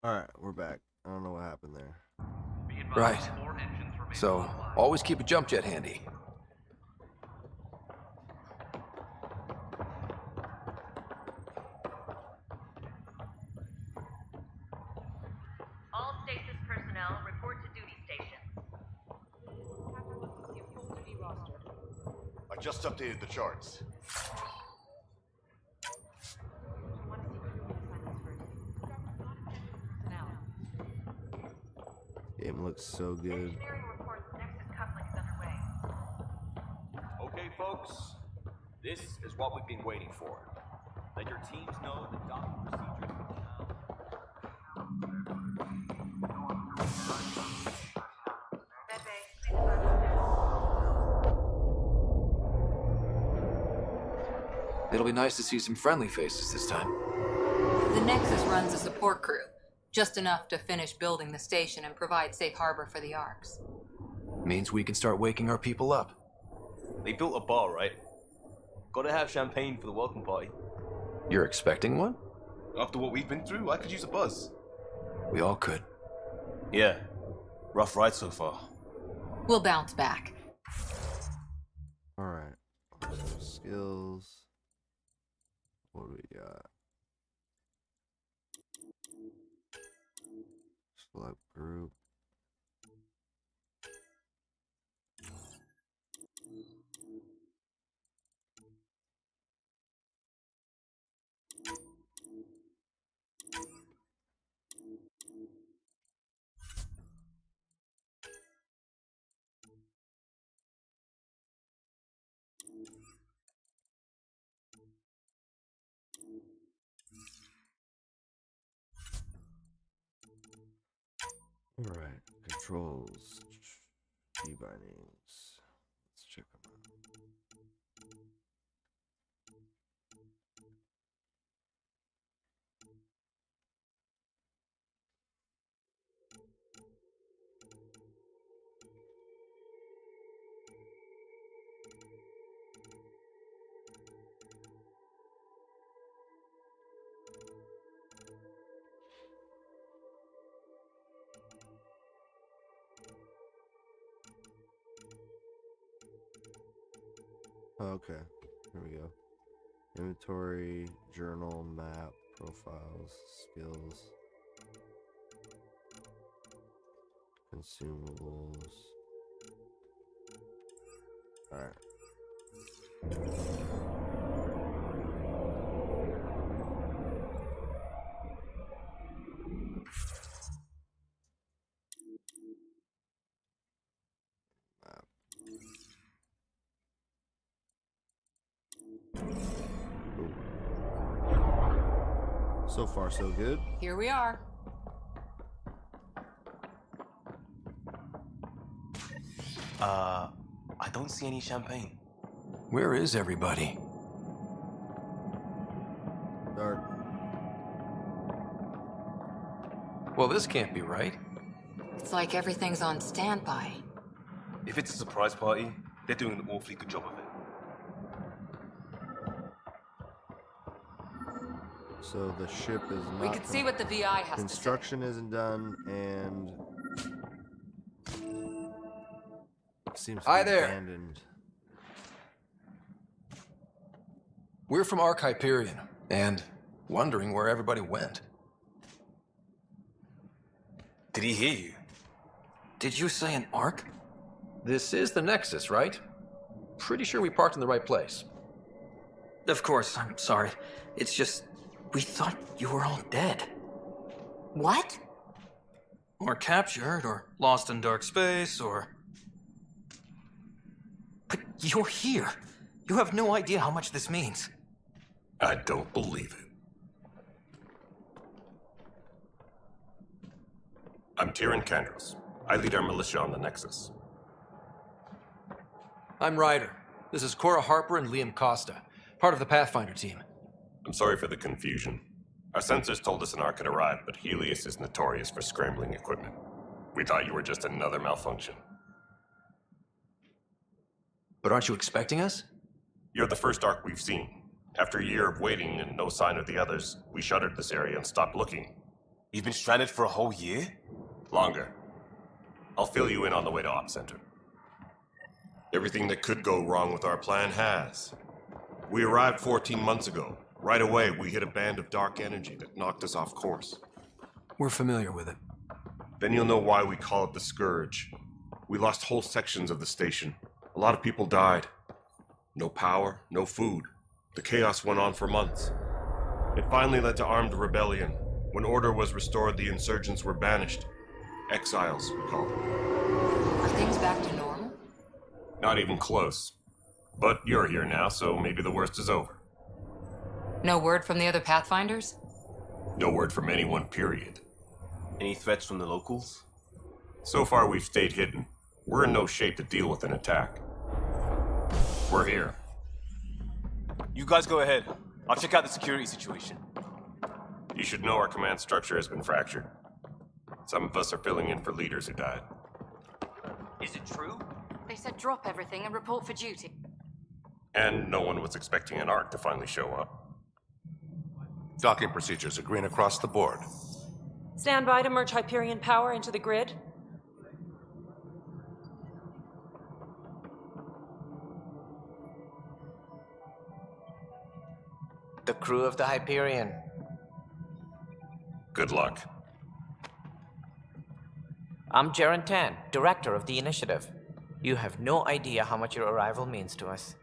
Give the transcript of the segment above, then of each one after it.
Alright, we're back. I don't know what happened there. Right. So, always keep a jump jet handy. All stasis personnel report to duty stations. I just updated the charts. Game looks so good. Engineering reports Nexus coupling is underway. Okay, folks, this is what we've been waiting for. Let your teams know the docking procedures Red Bay, please advise. It'll be nice to see some friendly faces this time. The Nexus runs a support crew, just enough to finish building the station and provide safe harbor for the Arks. Means we can start waking our people up. They built a bar, right? Gotta have champagne for the welcome party. You're expecting one? After what we've been through, I could use a buzz. We all could. Yeah. Rough ride so far. We'll bounce back. Alright. Skills. What do we got? Select group. Alright, controls, key bindings. Let's check them out. Okay, here we go. Inventory, journal, map, profiles, skills, consumables. Alright. So far, so good. Here we are. I don't see any champagne. Where is everybody? Dark. Well, this can't be right. It's like everything's on standby. If it's a surprise party, they're doing an awfully good job of it. So the ship is not. We could see what the VI has to say. Construction isn't done, and it seems to Hi be there. abandoned. We're from Ark Hyperion, and wondering where everybody went. Did he hear you? Did you say an Ark? This is the Nexus, right? Pretty sure we parked in the right place. Of course, I'm sorry. It's just, we thought you were all dead. What? Or captured, or lost in dark space, or... But you're here. You have no idea how much this means. I don't believe it. I'm Tyrion Kandros. I lead our militia on the Nexus. I'm Ryder. This is Cora Harper and Liam Costa, part of the Pathfinder team. I'm sorry for the confusion. Our sensors told us an Ark had arrived, but Helios is notorious for scrambling equipment. We thought you were just another malfunction. But aren't you expecting us? You're the first Ark we've seen. After a year of waiting and no sign of the others, we shuttered this area and stopped looking. You've been stranded for a whole year? Longer. I'll fill you in on the way to Op Center. Everything that could go wrong with our plan has. We arrived 14 months ago. Right away, we hit a band of dark energy that knocked us off course. We're familiar with it. Then you'll know why we call it the Scourge. We lost whole sections of the station. A lot of people died. No power, no food. The chaos went on for months. It finally led to armed rebellion. When order was restored, the insurgents were banished. Exiles, we call them. Are things back to normal? Not even close. But you're here now, so maybe the worst is over. No word from the other Pathfinders? No word from anyone, period. Any threats from the locals? So far, we've stayed hidden. We're in no shape to deal with an attack. We're here. You guys go ahead. I'll check out the security situation. You should know our command structure has been fractured. Some of us are filling in for leaders who died. Is it true? They said drop everything and report for duty. And no one was expecting an Ark to finally show up. Docking procedures are green across the board. Stand by to merge Hyperion power into the grid. The crew of the Hyperion. Good luck. I'm Jaren Tan, director of the initiative. You have no idea how much your arrival means to us.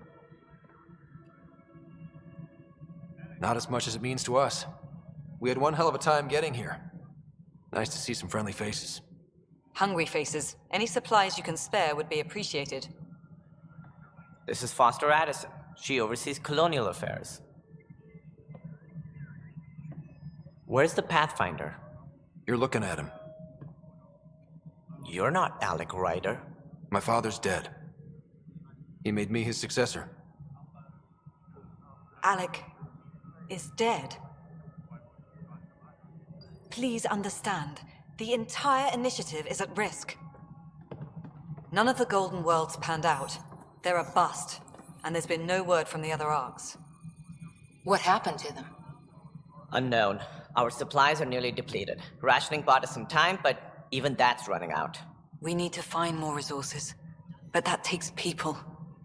Not as much as it means to us. We had one hell of a time getting here. Nice to see some friendly faces. Hungry faces. Any supplies you can spare would be appreciated. This is Foster Addison. She oversees colonial affairs. Where's the Pathfinder? You're looking at him. You're not Alec Ryder. My father's dead. He made me his successor. Alec is dead. Please understand, the entire initiative is at risk. None of the Golden Worlds panned out. They're a bust, and there's been no word from the other arcs. What happened to them? Unknown. Our supplies are nearly depleted. Rationing bought us some time, but even that's running out. We need to find more resources, but that takes people,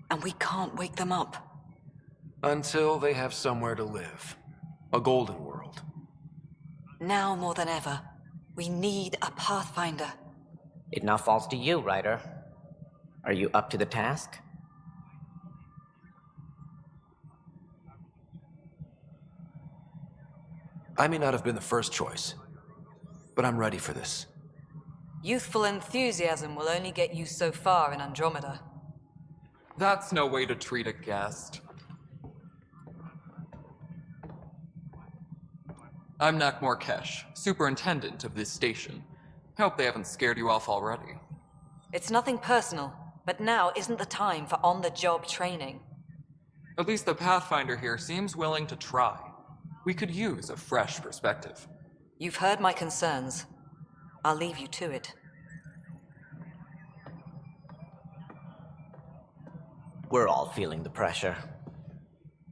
and we can't wake them up. Until they have somewhere to live. A golden world. Now more than ever, we need a Pathfinder. It now falls to you, Ryder. Are you up to the task? I may not have been the first choice, but I'm ready for this. Youthful enthusiasm will only get you so far in Andromeda. That's no way to treat a guest. I'm Nakmor Kesh, superintendent of this station. Hope they haven't scared you off already. It's nothing personal, but now isn't the time for on-the-job training. At least the Pathfinder here seems willing to try. We could use a fresh perspective. You've heard my concerns. I'll leave you to it. We're all feeling the pressure.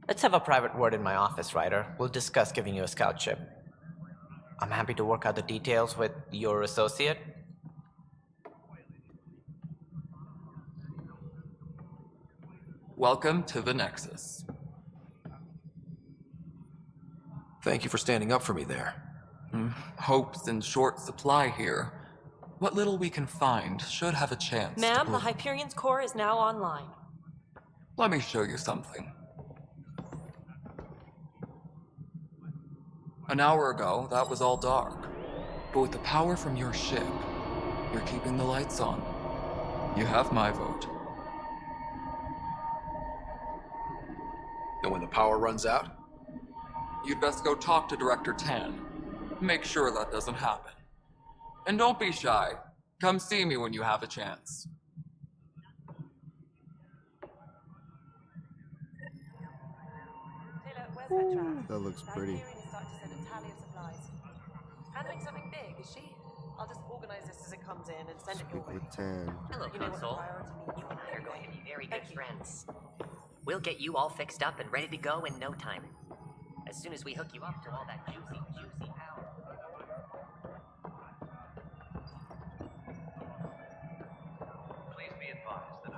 Let's have a private word in my office, Ryder. We'll discuss giving you a scout ship. I'm happy to work out the details with your associate. Welcome to the Nexus. Thank you for standing up for me there. Hope's in short supply here. What little we can find should have a chance to Ma'am, prove- the Hyperion's core is now online. Let me show you something. An hour ago, that was all dark. But with the power from your ship, you're keeping the lights on. You have my vote. And when the power runs out? You'd best go talk to Director Tan. Make sure that doesn't happen. And don't be shy. Come see me when you have a chance. That looks pretty. Handling something big, is she? I'll just organize this as it comes in and send it your Speak way. with Tan. Hello, You know what Console. priority means. You and I are going to be very Thank good you. friends. We'll get you all fixed up and ready to go in no time. As soon as we hook you up to all that juicy power.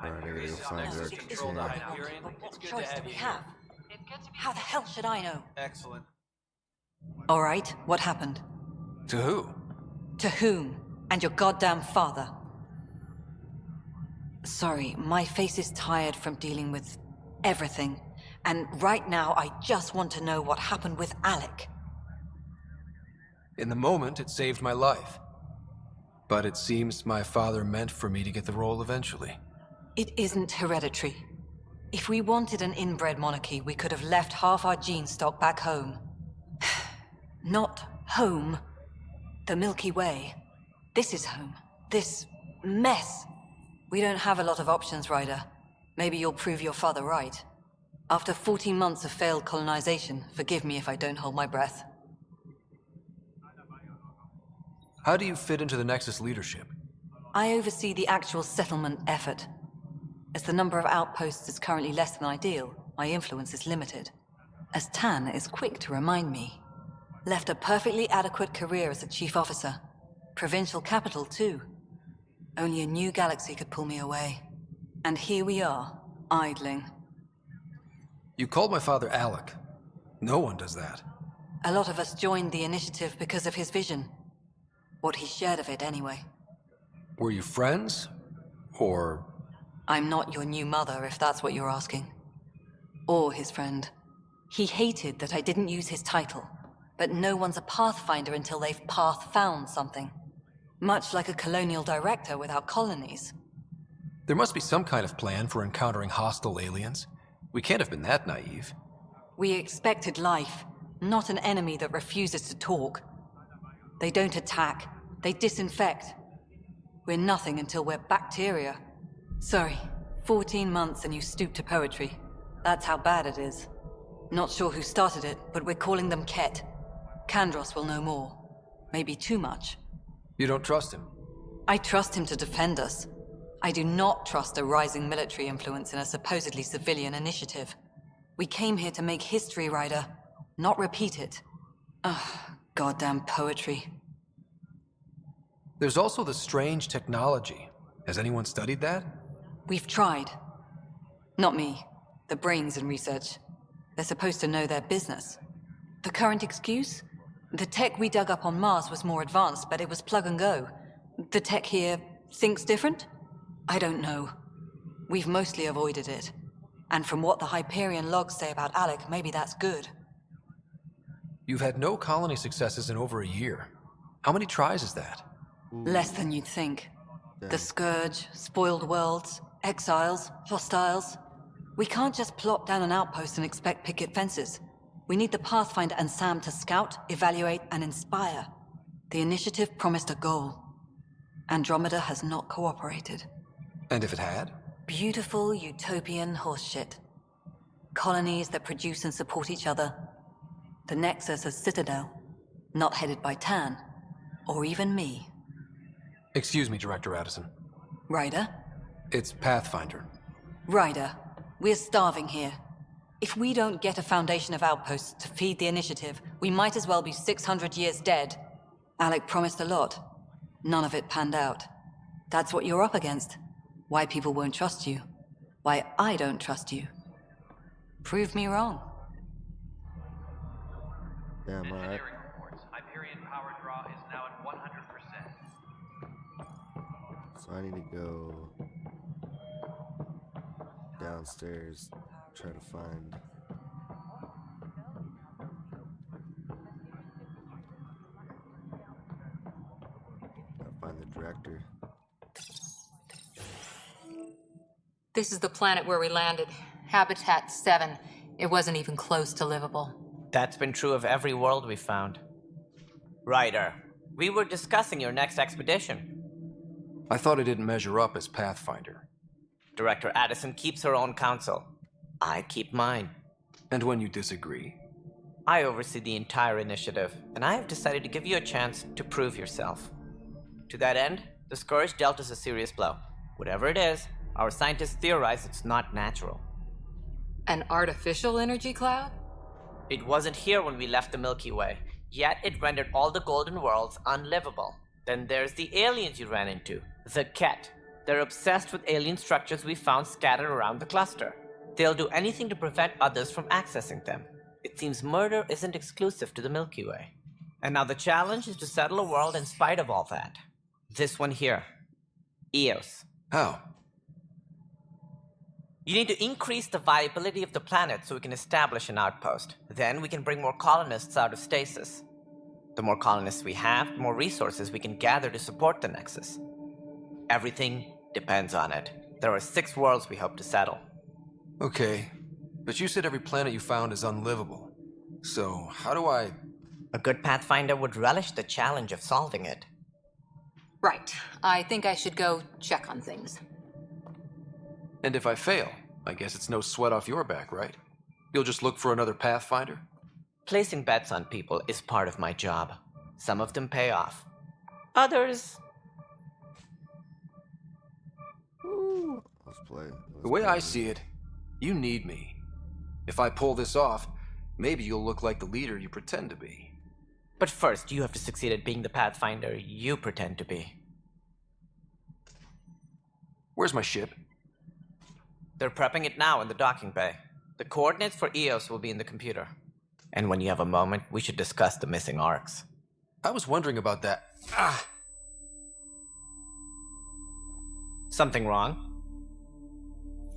Alright, I gotta go find It Director isn't what we Tan. want, but what choice do we have? How the hell should I know? Excellent. All right, what happened? To who? To whom? And your goddamn father. Sorry, my face is tired from dealing with everything. And right now, I just want to know what happened with Alec. In the moment, it saved my life. But it seems my father meant for me to get the role eventually. It isn't hereditary. If we wanted an inbred monarchy, we could have left half our gene stock back home. Not home. The Milky Way. This is home. This mess. We don't have a lot of options, Ryder. Maybe you'll prove your father right. After 14 months of failed colonization, forgive me if I don't hold my breath. How do you fit into the Nexus leadership? I oversee the actual settlement effort. As the number of outposts is currently less than ideal, my influence is limited. As Tan is quick to remind me. Left a perfectly adequate career as a chief officer. Provincial capital, too. Only a new galaxy could pull me away. And here we are, idling. You called my father Alec. No one does that. A lot of us joined the initiative because of his vision. What he shared of it, anyway. Were you friends? Or... I'm not your new mother, if that's what you're asking. Or his friend. He hated that I didn't use his title. But no one's a pathfinder until they've path-found something. Much like a colonial director without colonies. There must be some kind of plan for encountering hostile aliens. We can't have been that naive. We expected life, not an enemy that refuses to talk. They don't attack, they disinfect. We're nothing until we're bacteria. Sorry, 14 months and you stoop to poetry. That's how bad it is. Not sure who started it, but we're calling them Ket. Kandros will know more. Maybe too much. You don't trust him? I trust him to defend us. I do not trust a rising military influence in a supposedly civilian initiative. We came here to make history, Ryder, not repeat it. Ugh, goddamn poetry. There's also the strange technology. Has anyone studied that? We've tried. Not me. The brains in research. They're supposed to know their business. The current excuse? The tech we dug up on Mars was more advanced, but it was plug and go. The tech here thinks different? I don't know. We've mostly avoided it. And from what the Hyperion logs say about Alec, maybe that's good. You've had no colony successes in over a year. How many tries is that? Less than you'd think. The Scourge, spoiled worlds, exiles, hostiles. We can't just plop down an outpost and expect picket fences. We need the Pathfinder and Sam to scout, evaluate, and inspire. The initiative promised a goal. Andromeda has not cooperated. And if it had? Beautiful utopian horseshit. Colonies that produce and support each other. The Nexus as Citadel, not headed by Tan, or even me. Excuse me, Director Addison. Ryder? It's Pathfinder. Ryder, we're starving here. If we don't get a foundation of outposts to feed the initiative, we might as well be 600 years dead. Alec promised a lot. None of it panned out. That's what you're up against. Why people won't trust you. Why I don't trust you. Prove me wrong. Damn, alright. Hyperion power draw is now at 100%. So I need to go downstairs, try to find... Gotta find the director. This is the planet where we landed. Habitat 7. It wasn't even close to livable. That's been true of every world we've found. Ryder, we were discussing your next expedition. I thought I didn't measure up as Pathfinder. Director Addison keeps her own counsel. I keep mine. And when you disagree? I oversee the entire initiative, and I have decided to give you a chance to prove yourself. To that end, the Scourge dealt us a serious blow. Whatever it is, our scientists theorize it's not natural. An artificial energy cloud? It wasn't here when we left the Milky Way, yet it rendered all the golden worlds unlivable. Then there's the aliens you ran into, the Ket. They're obsessed with alien structures we found scattered around the cluster. They'll do anything to prevent others from accessing them. It seems murder isn't exclusive to the Milky Way. And now the challenge is to settle a world in spite of all that. This one here. Eos. How? You need to increase the viability of the planet so we can establish an outpost. Then we can bring more colonists out of stasis. The more colonists we have, the more resources we can gather to support the Nexus. Everything depends on it. There are 6 worlds we hope to settle. Okay, but you said every planet you found is unlivable. So, how do I... A good Pathfinder would relish the challenge of solving it. Right. I think I should go check on things. And if I fail, I guess it's no sweat off your back, right? You'll just look for another Pathfinder? Placing bets on people is part of my job. Some of them pay off. Others... Let's play. The way I see it, you need me. If I pull this off, maybe you'll look like the leader you pretend to be. But first, you have to succeed at being the Pathfinder you pretend to be. Where's my ship? They're prepping it now in the docking bay. The coordinates for Eos will be in the computer. And when you have a moment, we should discuss the missing arcs. I was wondering about that. Ah! Something wrong?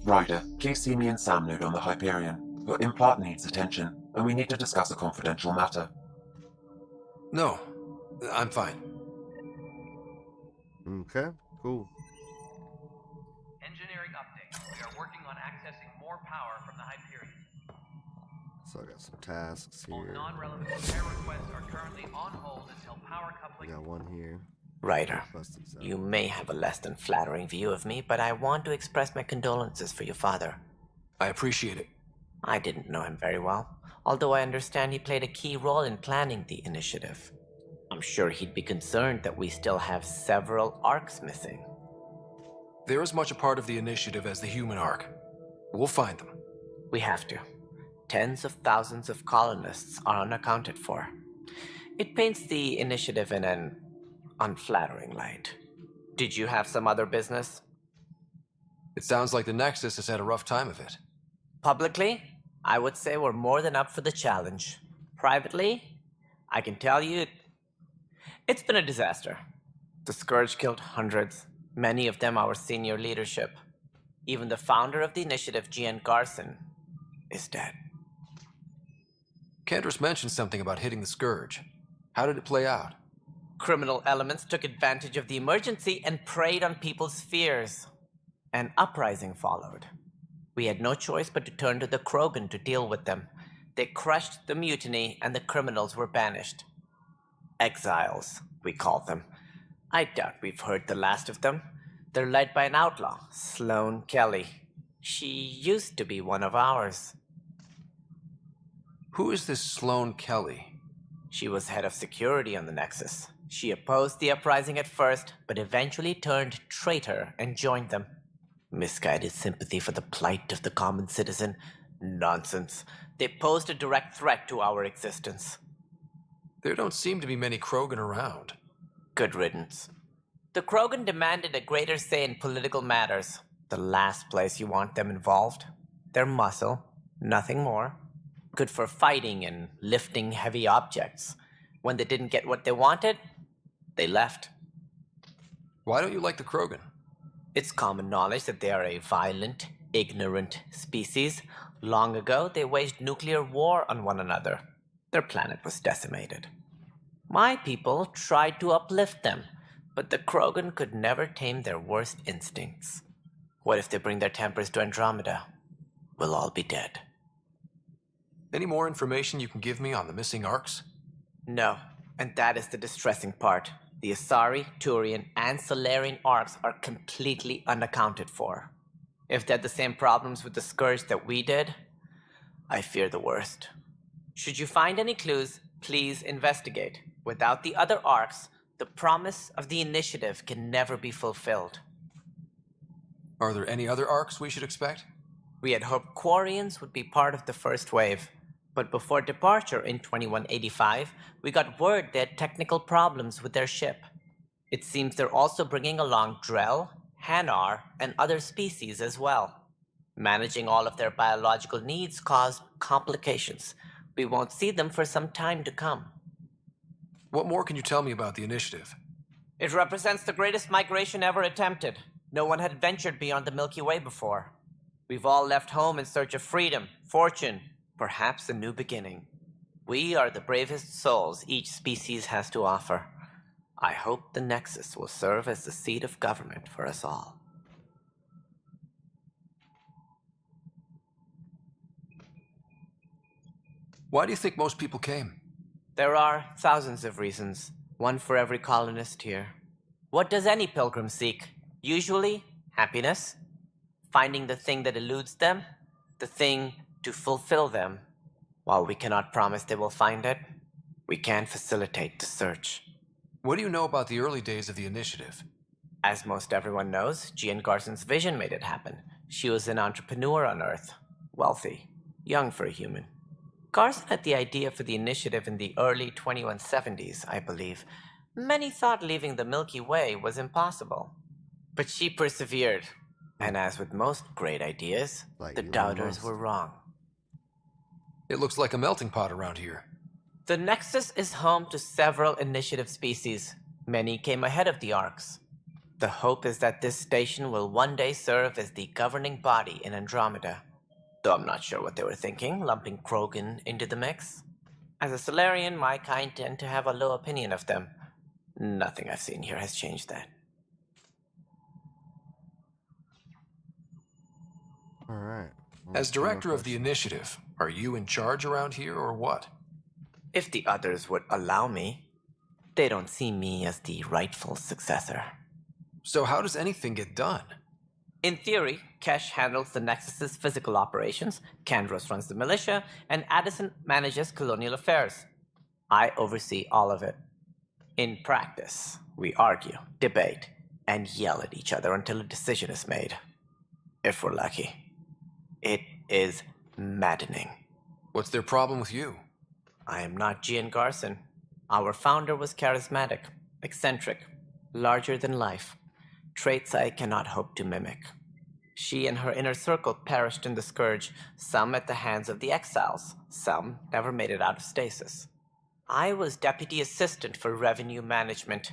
Ryder, please see me and Sam Node on the Hyperion. Your implant needs attention, and we need to discuss a confidential matter. No, I'm fine. Okay, cool. Engineering update. We are working on accessing more power from the Hyperion. So I got some tasks All here. non-relevant repair requests are currently on hold until power We coupling. got one here. Ryder, you may have a less than flattering view of me, but I want to express my condolences for your father. I appreciate it. I didn't know him very well, although I understand he played a key role in planning the initiative. I'm sure he'd be concerned that we still have several arcs missing. They're as much a part of the initiative as the human arc. We'll find them. We have to. Tens of thousands of colonists are unaccounted for. It paints the initiative in an unflattering light. Did you have some other business? It sounds like the Nexus has had a rough time of it. Publicly, I would say we're more than up for the challenge. Privately, I can tell you it's been a disaster. The Scourge killed hundreds, many of them our senior leadership. Even the founder of the initiative, Gian Garson, is dead. Cantor's mentioned something about hitting the Scourge. How did it play out? Criminal elements took advantage of the emergency and preyed on people's fears. An uprising followed. We had no choice but to turn to the Krogan to deal with them. They crushed the mutiny and the criminals were banished. Exiles, we call them. I doubt we've heard the last of them. They're led by an outlaw, Sloane Kelly. She used to be one of ours. Who is this Sloane Kelly? She was head of security on the Nexus. She opposed the uprising at first, but eventually turned traitor and joined them. Misguided sympathy for the plight of the common citizen? Nonsense. They posed a direct threat to our existence. There don't seem to be many Krogan around. Good riddance. The Krogan demanded a greater say in political matters. The last place you want them involved. Their muscle, nothing more. Good for fighting and lifting heavy objects. When they didn't get what they wanted, they left. Why don't you like the Krogan? It's common knowledge that they are a violent, ignorant species. Long ago, they waged nuclear war on one another. Their planet was decimated. My people tried to uplift them, but the Krogan could never tame their worst instincts. What if they bring their tempers to Andromeda? We'll all be dead. Any more information you can give me on the missing arcs? No, and that is the distressing part. The Asari, Turian, and Solarian arcs are completely unaccounted for. If they had the same problems with the Scourge that we did, I fear the worst. Should you find any clues, please investigate. Without the other arcs, the promise of the initiative can never be fulfilled. Are there any other arcs we should expect? We had hoped Quarians would be part of the first wave, but before departure in 2185, we got word they had technical problems with their ship. It seems they're also bringing along Drell, Hanar, and other species as well. Managing all of their biological needs caused complications. We won't see them for some time to come. What more can you tell me about the initiative? It represents the greatest migration ever attempted. No one had ventured beyond the Milky Way before. We've all left home in search of freedom, fortune, perhaps a new beginning. We are the bravest souls each species has to offer. I hope the Nexus will serve as the seat of government for us all. Why do you think most people came? There are thousands of reasons, one for every colonist here. What does any pilgrim seek? Usually, happiness. Finding the thing that eludes them, the thing to fulfill them. While we cannot promise they will find it, we can facilitate the search. What do you know about the early days of the initiative? As most everyone knows, Jean Garson's vision made it happen. She was an entrepreneur on Earth, wealthy, young for a human. Garson had the idea for the initiative in the early 2170s, I believe. Many thought leaving the Milky Way was impossible. But she persevered. And as with most great ideas, the doubters were wrong. It looks like a melting pot around here. The Nexus is home to several initiative species. Many came ahead of the Arks. The hope is that this station will one day serve as the governing body in Andromeda. Though I'm not sure what they were thinking, lumping Krogan into the mix. As a Solarian, my kind tend to have a low opinion of them. Nothing I've seen here has changed that. Alright. As director of the initiative, are you in charge around here or what? If the others would allow me, they don't see me as the rightful successor. So how does anything get done? In theory, Kesh handles the Nexus's physical operations, Kandros runs the militia, and Addison manages colonial affairs. I oversee all of it. In practice, we argue, debate, and yell at each other until a decision is made. If we're lucky. It is maddening. What's their problem with you? I am not Gian Garson. Our founder was charismatic, eccentric, larger than life. Traits I cannot hope to mimic. She and her inner circle perished in the Scourge, some at the hands of the Exiles, some never made it out of stasis. I was deputy assistant for revenue management.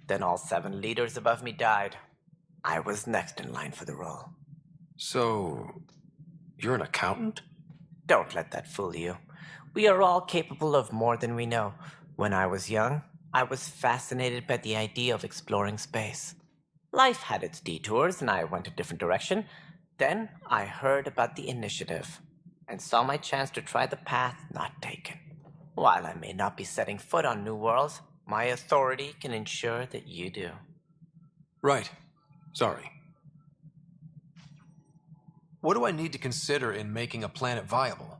Then all 7 leaders above me died. I was next in line for the role. So, you're an accountant? Don't let that fool you. We are all capable of more than we know. When I was young, I was fascinated by the idea of exploring space. Life had its detours, and I went a different direction. Then I heard about the initiative, and saw my chance to try the path not taken. While I may not be setting foot on new worlds, my authority can ensure that you do. Right. Sorry. What do I need to consider in making a planet viable?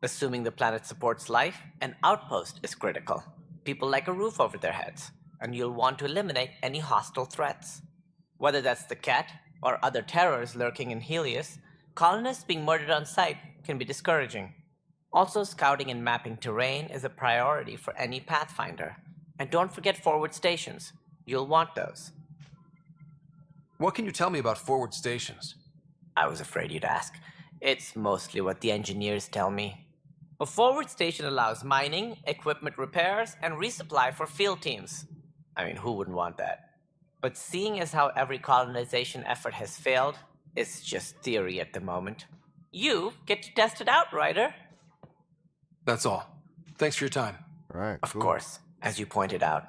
Assuming the planet supports life, an outpost is critical. People like a roof over their heads, and you'll want to eliminate any hostile threats. Whether that's the cat or other terrors lurking in Helios, colonists being murdered on sight can be discouraging. Also, scouting and mapping terrain is a priority for any Pathfinder. And don't forget forward stations. You'll want those. What can you tell me about forward stations? I was afraid you'd ask. It's mostly what the engineers tell me. A forward station allows mining, equipment repairs, and resupply for field teams. I mean, who wouldn't want that? But seeing as how every colonization effort has failed, it's just theory at the moment. You get to test it out, Ryder. That's all. Thanks for your time. Right. Of course, as you pointed out,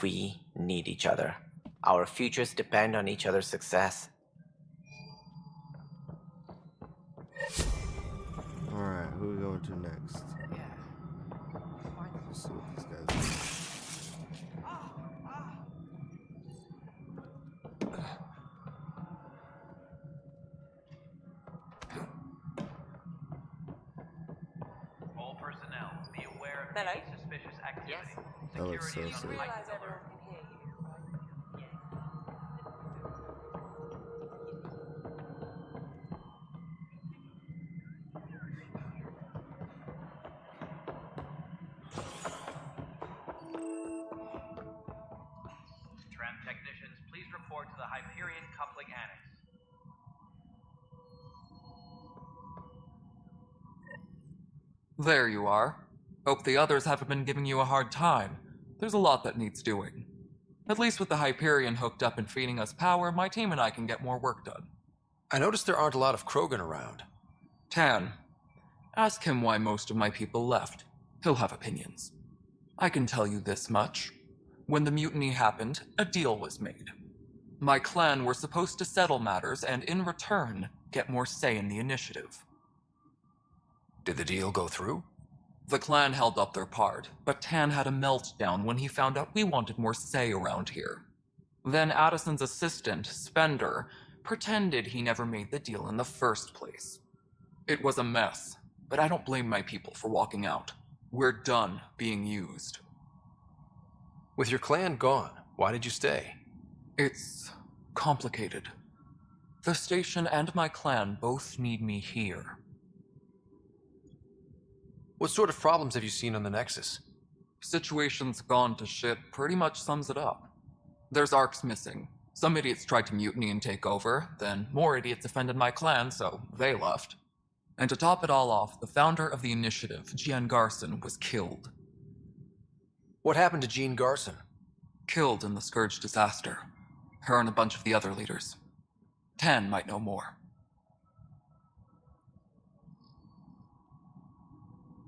we need each other. Our futures depend on each other's success. Alright, who are we going to next? Let's see what these guys do. All personnel, be aware of any suspicious activity. That looks so sick. Tram technicians, please report report to the Hyperion Coupling Annex. There you are. Hope the others haven't been giving you a hard time. There's a lot that needs doing. At least with the Hyperion hooked up and feeding us power, my team and I can get more work done. I noticed there aren't a lot of Krogan around. Tan, ask him why most of my people left. He'll have opinions. I can tell you this much. When the mutiny happened, a deal was made. My clan were supposed to settle matters and, in return, get more say in the initiative. Did the deal go through? The clan held up their part, but Tan had a meltdown when he found out we wanted more say around here. Then Addison's assistant, Spender, pretended he never made the deal in the first place. It was a mess, but I don't blame my people for walking out. We're done being used. With your clan gone, why did you stay? It's complicated. The station and my clan both need me here. What sort of problems have you seen on the Nexus? Situation's gone to shit pretty much sums it up. There's arcs missing. Some idiots tried to mutiny and take over, then more idiots offended my clan, so they left. And to top it all off, the founder of the initiative, Jean Garson, was killed. What happened to Jean Garson? Killed in the Scourge disaster. Her and a bunch of the other leaders. Tan might know more.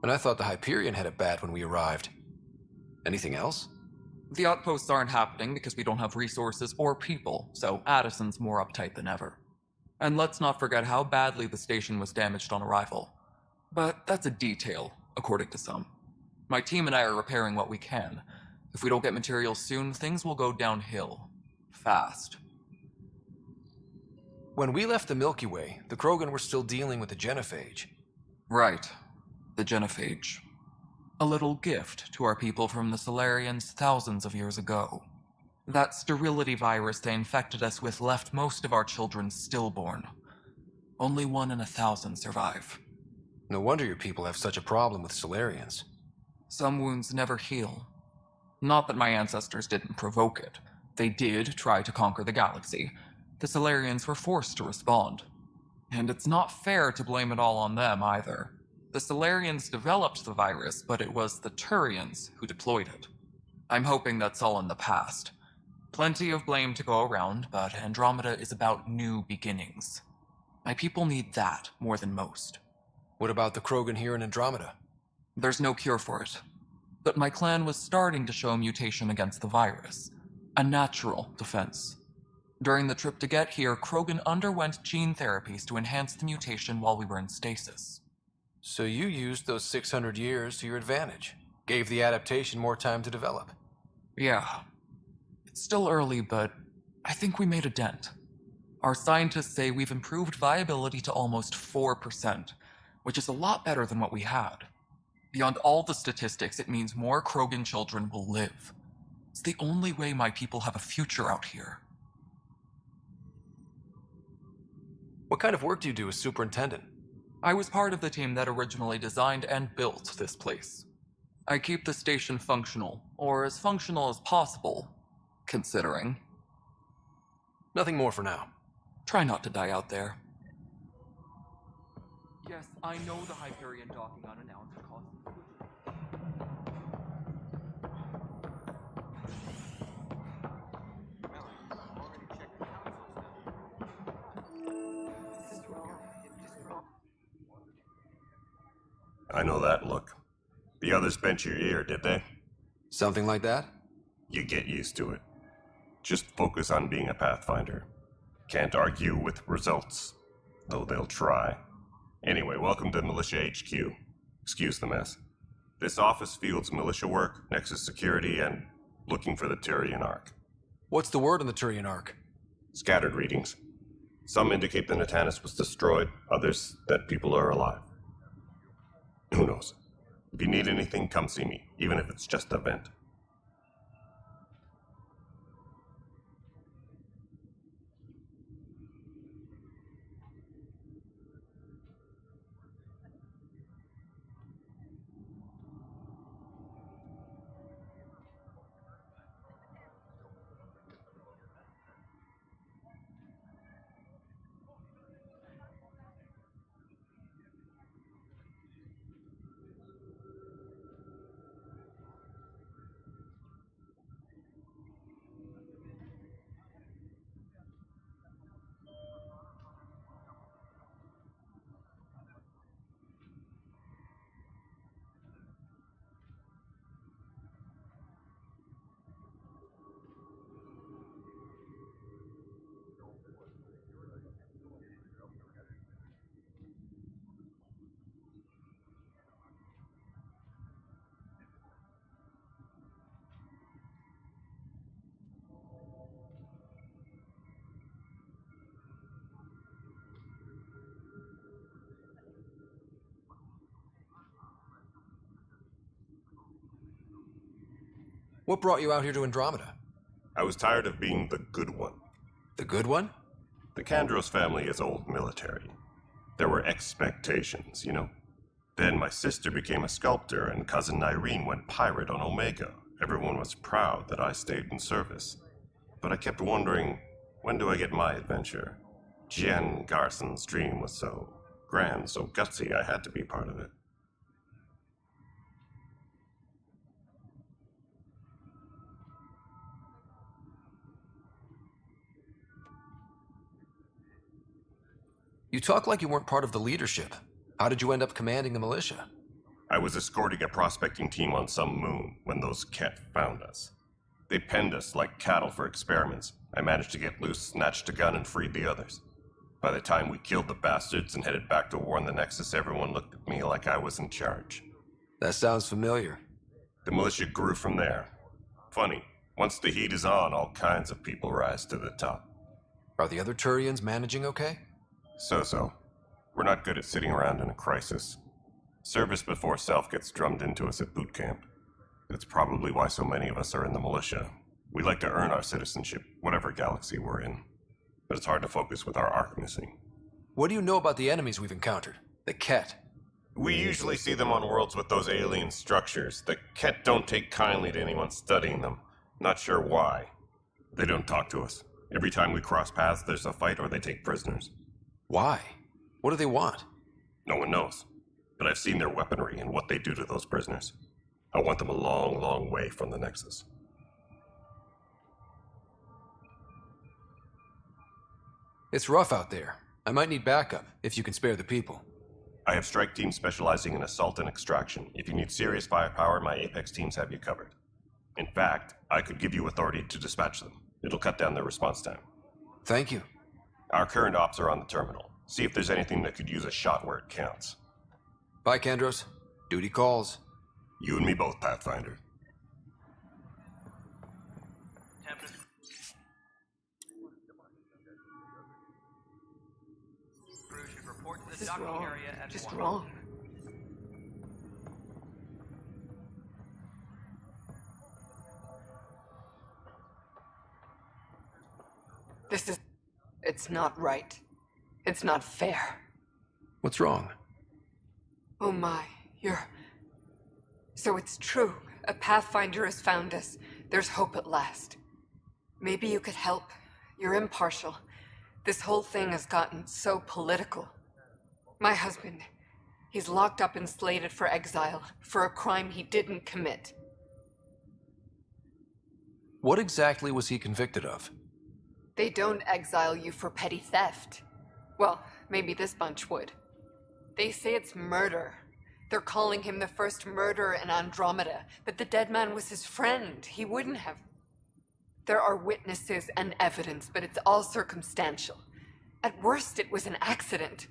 And I thought the Hyperion had it bad when we arrived. Anything else? The outposts aren't happening because we don't have resources or people, so Addison's more uptight than ever. And let's not forget how badly the station was damaged on arrival. But that's a detail, according to some. My team and I are repairing what we can. If we don't get materials soon, things will go downhill. Fast. When we left the Milky Way, the Krogan were still dealing with the genophage. Right. The genophage. A little gift to our people from the Solarians thousands of years ago. That sterility virus they infected us with left most of our children stillborn. Only 1 in 1,000 survive. No wonder your people have such a problem with Solarians. Some wounds never heal. Not that my ancestors didn't provoke it. They did try to conquer the galaxy. The Solarians were forced to respond. And it's not fair to blame it all on them either. The Solarians developed the virus, but it was the Turians who deployed it. I'm hoping that's all in the past. Plenty of blame to go around, but Andromeda is about new beginnings. My people need that more than most. What about the Krogan here in Andromeda? There's no cure for it. But my clan was starting to show mutation against the virus. A natural defense. During the trip to get here, Krogan underwent gene therapies to enhance the mutation while we were in stasis. So you used those 600 years to your advantage. Gave the adaptation more time to develop. Yeah. It's still early, but I think we made a dent. Our scientists say we've improved viability to almost 4%, which is a lot better than what we had. Beyond all the statistics, it means more Krogan children will live. It's the only way my people have a future out here. What kind of work do you do as superintendent? I was part of the team that originally designed and built this place. I keep the station functional, or as functional as possible, considering. Nothing more for now. Try not to die out there. Yes, I know the Hyperion docking unannounced caused... I know that look. The others bent your ear, did they? Something like that? You get used to it. Just focus on being a Pathfinder. Can't argue with results, though they'll try. Anyway, welcome to Militia HQ. Excuse the mess. This office fields militia work, Nexus security, and looking for the Turian Ark. What's the word on the Turian Ark? Scattered readings. Some indicate the Natanus was destroyed, others that people are alive. Who knows? If you need anything, come see me, even if it's just a vent. What brought you out here to Andromeda? I was tired of being the good one. The good one? The Kandros family is old military. There were expectations, you know? Then my sister became a sculptor and cousin Irene went pirate on Omega. Everyone was proud that I stayed in service. But I kept wondering, when do I get my adventure? Jen Garson's dream was so grand, so gutsy, I had to be part of it. You talk like you weren't part of the leadership. How did you end up commanding the militia? I was escorting a prospecting team on some moon when those Ket found us. They penned us like cattle for experiments. I managed to get loose, snatched a gun, and freed the others. By the time we killed the bastards and headed back to warn the Nexus, everyone looked at me like I was in charge. That sounds familiar. The militia grew from there. Funny, once the heat is on, all kinds of people rise to the top. Are the other Turians managing okay? So-so. We're not good at sitting around in a crisis. Service before self gets drummed into us at boot camp. That's probably why so many of us are in the militia. We like to earn our citizenship, whatever galaxy we're in. But it's hard to focus with our arc missing. What do you know about the enemies we've encountered? The Ket? We usually see them on worlds with those alien structures. The Ket don't take kindly to anyone studying them. Not sure why. They don't talk to us. Every time we cross paths, there's a fight or they take prisoners. Why? What do they want? No one knows. But I've seen their weaponry and what they do to those prisoners. I want them a long, long way from the Nexus. It's rough out there. I might need backup, if you can spare the people. I have strike teams specializing in assault and extraction. If you need serious firepower, my Apex teams have you covered. In fact, I could give you authority to dispatch them. It'll cut down their response time. Thank you. Our current ops are on the terminal. See if there's anything that could use a shot where it counts. Bye, Kandros. Duty calls. You and me both, Pathfinder. This is wrong. Just wrong. It's not right. It's not fair. What's wrong? Oh my, So it's true. A Pathfinder has found us. There's hope at last. Maybe you could help. You're impartial. This whole thing has gotten so political. My husband, he's locked up and slated for exile for a crime he didn't commit. What exactly was he convicted of? They don't exile you for petty theft. Well, maybe this bunch would. They say it's murder. They're calling him the first murderer in Andromeda, but the dead man was his friend. He wouldn't have. There are witnesses and evidence, but it's all circumstantial. At worst, it was an accident.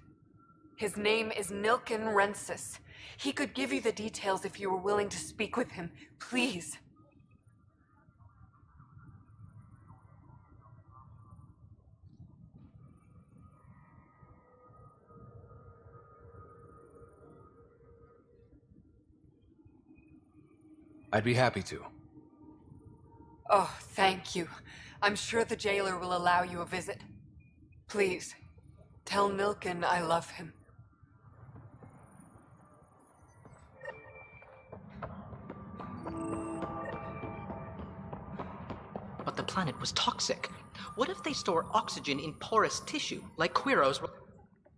His name is Nilken Rensis. He could give you the details if you were willing to speak with him. Please. I'd be happy to. Oh, thank you. I'm sure the jailer will allow you a visit. Please, tell Nilken I love him. But the planet was toxic. What if they store oxygen in porous tissue, like Quiros?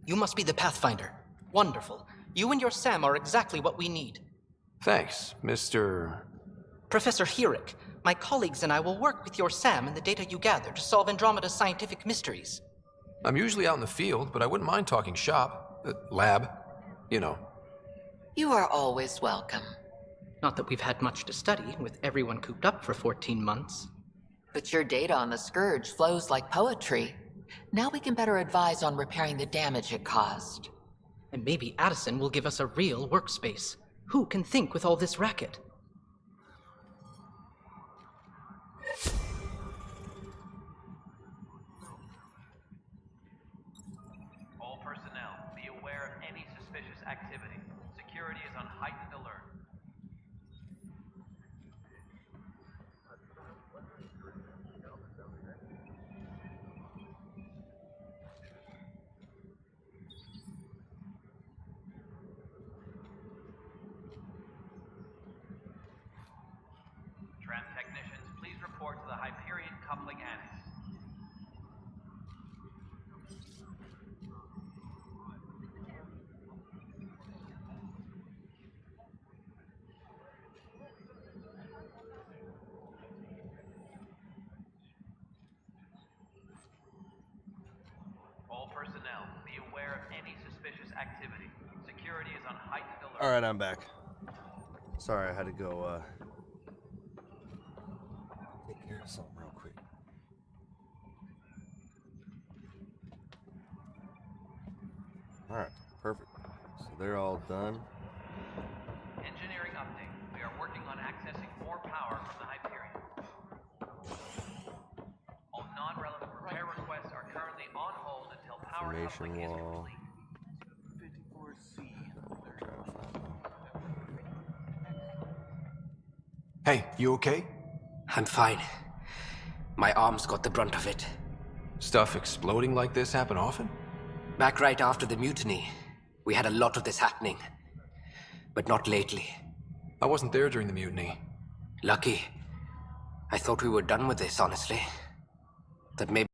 You must be the Pathfinder. Wonderful. You and your Sam are exactly what we need. Thanks, Mr. Professor Herrick, my colleagues and I will work with your Sam and the data you gather to solve Andromeda's scientific mysteries. I'm usually out in the field, but I wouldn't mind talking shop. Lab. You know. You are always welcome. Not that we've had much to study, with everyone cooped up for 14 months. But your data on the Scourge flows like poetry. Now we can better advise on repairing the damage it caused. And maybe Addison will give us a real workspace. Who can think with all this racket? All personnel, be aware of any suspicious activity. Security is on heightened alert. floor to the Hyperion coupling annex. All personnel, be aware of any suspicious activity. Security is on heightened alert. Alright, I'm back. Sorry, I had to go, take care of something real quick. Alright, perfect. So they're all done. Engineering update. We are working on accessing more power from the Hyperion. All non-relevant repair requests are currently on hold until power coupling is Wall. complete. Hey, you okay? I'm fine. My arms got the brunt of it. Stuff exploding like this happen often? Back right after the mutiny, we had a lot of this happening. But not lately. I wasn't there during the mutiny. Lucky. I thought we were done with this, honestly. That maybe